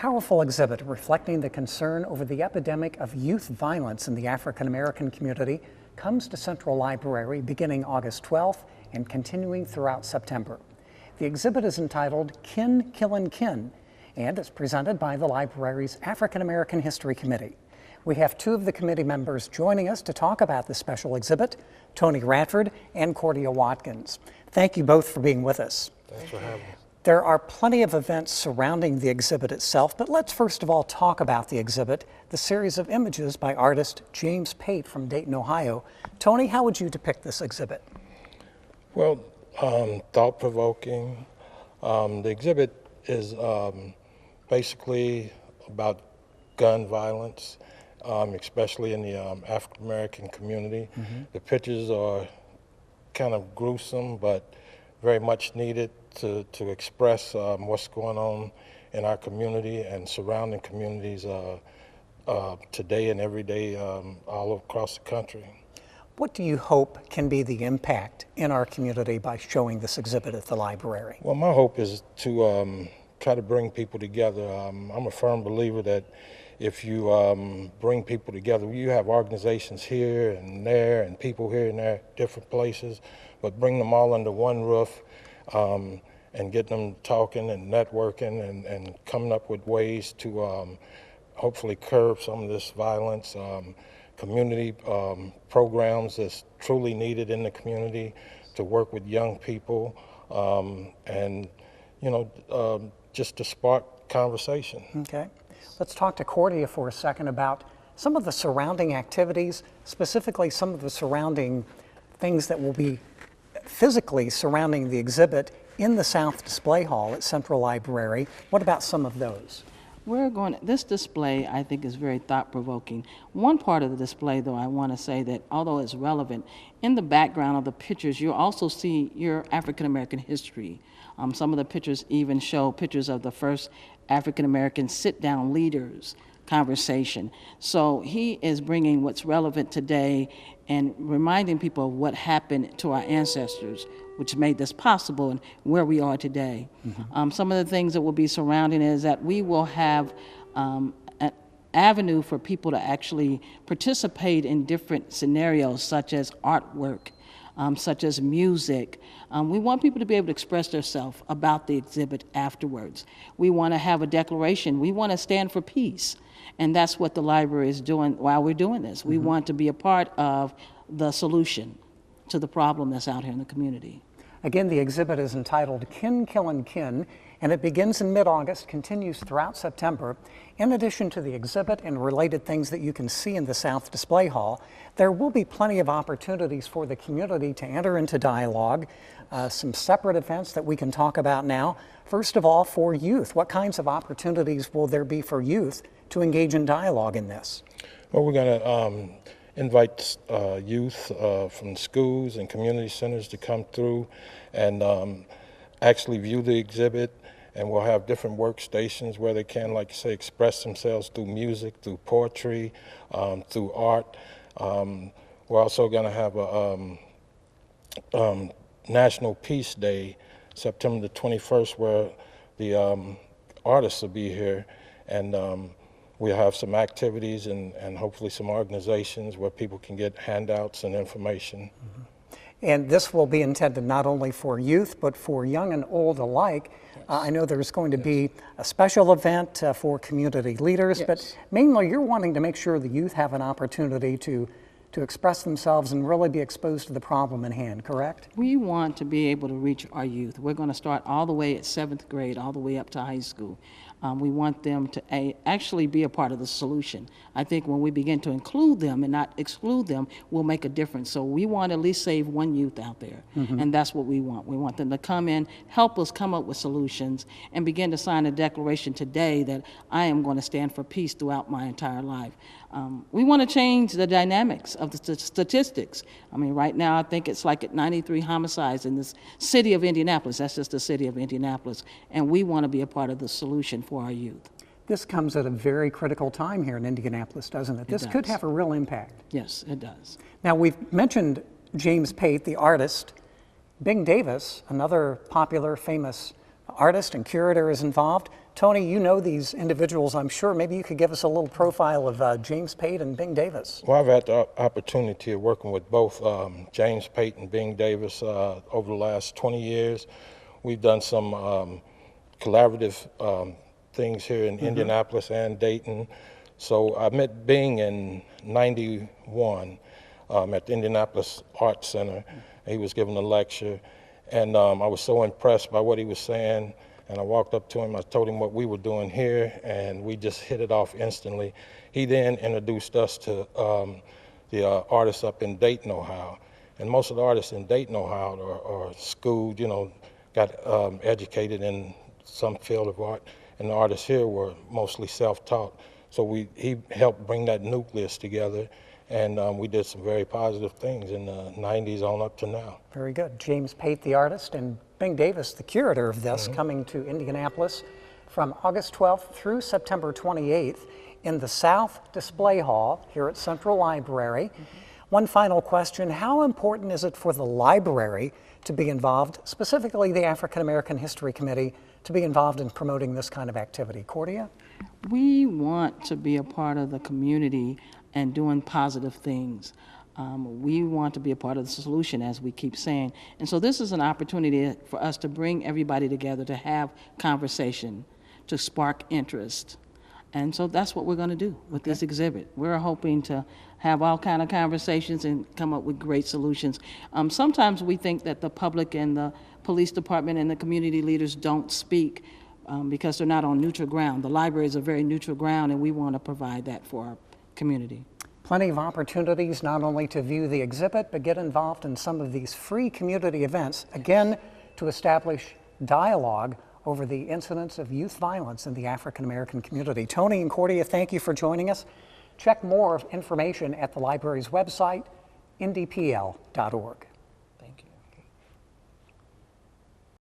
powerful exhibit reflecting the concern over the epidemic of youth violence in the African American community comes to Central Library beginning August 12th and continuing throughout September. The exhibit is entitled Killin Kin and is presented by the library's African American History Committee. We have two of the committee members joining us to talk about the special exhibit, Tony Radford and Cordia Watkins. Thank you both for being with us. Thanks for having us. There are plenty of events surrounding the exhibit itself, but let's first of all talk about the exhibit, the series of images by artist James Pate from Dayton, Ohio. Tony, how would you depict this exhibit? Well, thought-provoking. The exhibit is basically about gun violence, especially in the African American community. The pictures are kind of gruesome, but very much needed to express what's going on in our community and surrounding communities today and every day all across the country. What do you hope can be the impact in our community by showing this exhibit at the library? Well, my hope is to try to bring people together. I'm a firm believer that if you bring people together, you have organizations here and there and people here and there, different places, but bring them all under one roof and get them talking and networking and coming up with ways to hopefully curb some of this violence. Community programs that's truly needed in the community to work with young people and, just to spark conversation. Okay. Let's talk to Cordia for a second about some of the surrounding activities, specifically some of the surrounding things that will be physically surrounding the exhibit in the South Display Hall at Central Library. What about some of those? This display, I think, is very thought-provoking. One part of the display, though, I want to say that although it's relevant, in the background of the pictures, you'll also see your African-American history. Some of the pictures even show pictures of the first African-American sit-down leaders conversation. So he is bringing what's relevant today and reminding people of what happened to our ancestors, which made this possible and where we are today. Some of the things that will be surrounding is that we will have an avenue for people to actually participate in different scenarios, such as artwork, such as music. We want people to be able to express themselves about the exhibit afterwards. We want to have a declaration. We want to stand for peace. And that's what the library is doing while we're doing this. We want to be a part of the solution to the problem that's out here in the community. Again, the exhibit is entitled Killin Kin, and it begins in mid-August, continues throughout September. In addition to the exhibit and related things that you can see in the South Display Hall, there will be plenty of opportunities for the community to enter into dialogue, some separate events that we can talk about now. First of all, for youth, what kinds of opportunities will there be for youth to engage in dialogue in this? Well, we're going to invite youth from schools and community centers to come through and actually view the exhibit, and we'll have different workstations where they can, like you say, express themselves through music, through poetry, through art. We're also going to have a National Peace Day, September the 21st, where the artists will be here, and we'll have some activities and hopefully some organizations where people can get handouts and information. And this will be intended not only for youth, but for young and old alike. I know there's going to be a special event for community leaders, but mainly you're wanting to make sure the youth have an opportunity to express themselves and really be exposed to the problem in hand, correct? We want to be able to reach our youth. We're going to start all the way at 7th grade, all the way up to high school. We want them to actually be a part of the solution. I think when we begin to include them and not exclude them, we'll make a difference. So we want to at least save one youth out there, and that's what we want. We want them to come in, help us come up with solutions, and begin to sign a declaration today that I am going to stand for peace throughout my entire life. We want to change the dynamics of the statistics. I mean, right now I think it's like at 93 homicides in this city of Indianapolis. That's just the city of Indianapolis, and we want to be a part of the solution for our youth. This comes at a very critical time here in Indianapolis, doesn't it? This could have a real impact. Yes, it does. Now, we've mentioned James Pate, the artist. Bing Davis, another popular, famous artist and curator, is involved. Tony, you know these individuals, I'm sure. Maybe you could give us a little profile of James Pate and Bing Davis. Well, I've had the opportunity of working with both James Pate and Bing Davis over the last 20 years. We've done some collaborative things here in Indianapolis and Dayton. So I met Bing in '91 at the Indianapolis Art Center. He was giving a lecture, and I was so impressed by what he was saying. And I walked up to him, I told him what we were doing here, and we just hit it off instantly. He then introduced us to the artists up in Dayton, Ohio. And most of the artists in Dayton, Ohio are schooled, you know, got educated in some field of art, and the artists here were mostly self-taught. So he helped bring that nucleus together, and we did some very positive things in the 90s on up to now. Very good. James Pate, the artist, and Bing Davis, the curator of this, coming to Indianapolis from August 12th through September 28th in the South Display Hall here at Central Library. One final question: how important is it for the library to be involved, specifically the African American History Committee, to be involved in promoting this kind of activity? Cordia? We want to be a part of the community and doing positive things. We want to be a part of the solution, as we keep saying. And so this is an opportunity for us to bring everybody together, to have conversation, to spark interest. And so that's what we're going to do with this exhibit. We're hoping to have all kind of conversations and come up with great solutions. Sometimes we think that the public and the police department and the community leaders don't speak because they're not on neutral ground. The library is a very neutral ground, and we want to provide that for our community. Plenty of opportunities not only to view the exhibit, but get involved in some of these free community events, again, to establish dialogue over the incidence of youth violence in the African American community. Tony and Cordia, thank you for joining us. Check more information at the library's website, ndpl.org.